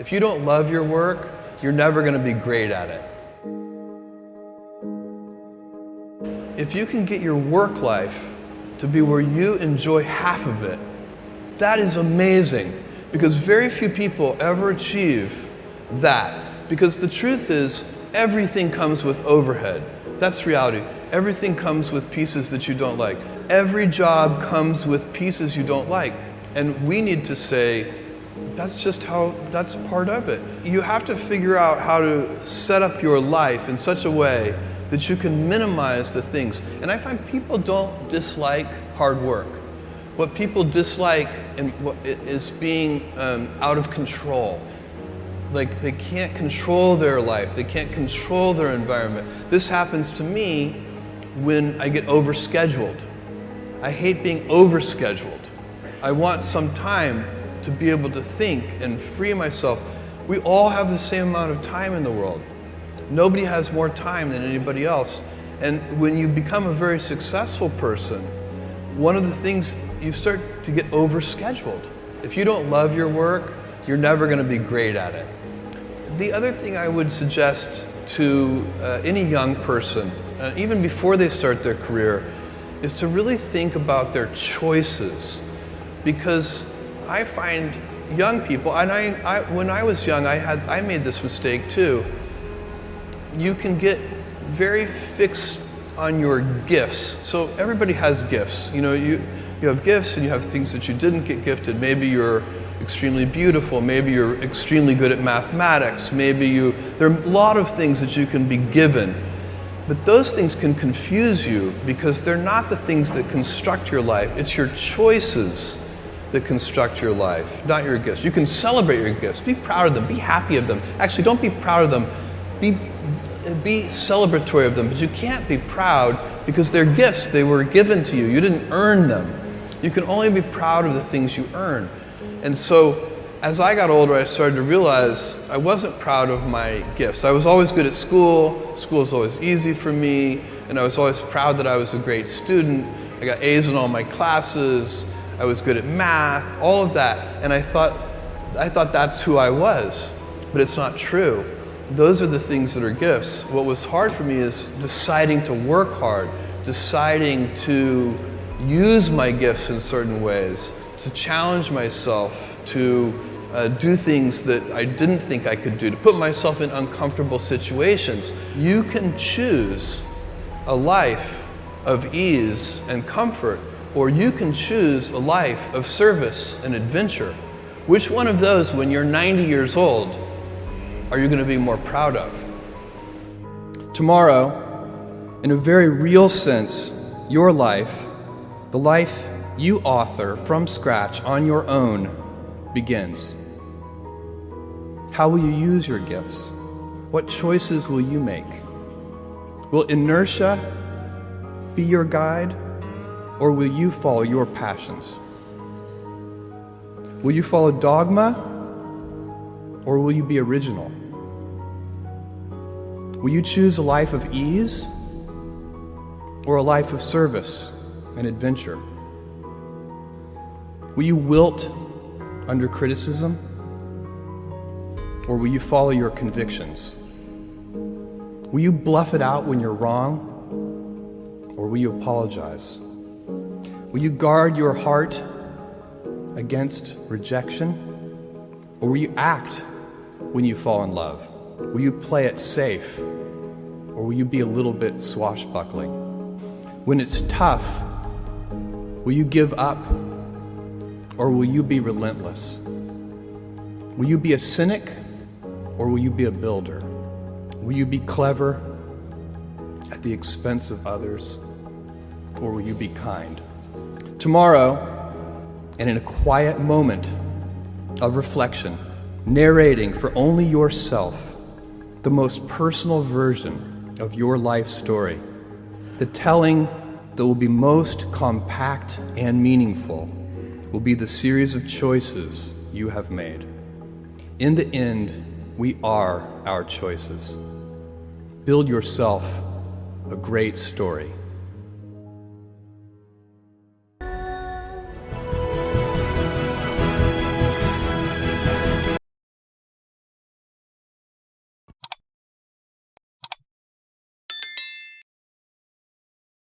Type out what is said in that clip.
If you don't love your work, you're never going to be great at it. If you can get your work life to be where you enjoy half of it, that is amazing, because very few people ever achieve that. Because the truth is, everything comes with overhead. That's reality. Everything comes with pieces that you don't like. Every job comes with pieces you don't like. And we need to say, that's part of it. You have to figure out how to set up your life in such a way that you can minimize the things. And I find people don't dislike hard work. What people dislike is being out of control. Like, they can't control their life. They can't control their environment. This happens to me when I get overscheduled. I hate being overscheduled. I want some time to be able to think and free myself. We all have the same amount of time in the world. Nobody has more time than anybody else. And when you become a very successful person, one of the things, you start to get overscheduled. If you don't love your work, you're never going to be great at it. The other thing I would suggest to any young person, even before they start their career, is to really think about their choices. Because I find young people, and when I was young, I made this mistake too. You can get very fixed on your gifts. So everybody has gifts. You know, you have gifts and you have things that you didn't get gifted. Maybe you're extremely beautiful, maybe you're extremely good at mathematics, there are a lot of things that you can be given. But those things can confuse you because they're not the things that construct your life. It's your choices that construct your life, not your gifts. You can celebrate your gifts, be proud of them, be happy of them. Actually, don't be proud of them, be celebratory of them, but you can't be proud because they're gifts. They were given to you. You didn't earn them. You can only be proud of the things you earn. And so, as I got older, I started to realize I wasn't proud of my gifts. I was always good at school. School was always easy for me, and I was always proud that I was a great student. I got A's in all my classes. I was good at math, all of that. And I thought that's who I was, but it's not true. Those are the things that are gifts. What was hard for me is deciding to work hard, deciding to use my gifts in certain ways, to challenge myself, to do things that I didn't think I could do, to put myself in uncomfortable situations. You can choose a life of ease and comfort, or you can choose a life of service and adventure. Which one of those, when you're 90 years old, are you going to be more proud of? Tomorrow, in a very real sense, your life, the life you author from scratch on your own, begins. How will you use your gifts? What choices will you make? Will inertia be your guide, or will you follow your passions? Will you follow dogma, or will you be original? Will you choose a life of ease, or a life of service and adventure? Will you wilt under criticism, or will you follow your convictions? Will you bluff it out when you're wrong, or will you apologize? Will you guard your heart against rejection, or will you act when you fall in love? Will you play it safe, or will you be a little bit swashbuckling? When it's tough, will you give up, or will you be relentless? Will you be a cynic, or will you be a builder? Will you be clever at the expense of others, or will you be kind? Tomorrow, and in a quiet moment of reflection, narrating for only yourself the most personal version of your life story, the telling that will be most compact and meaningful will be the series of choices you have made. In the end, we are our choices. Build yourself a great story.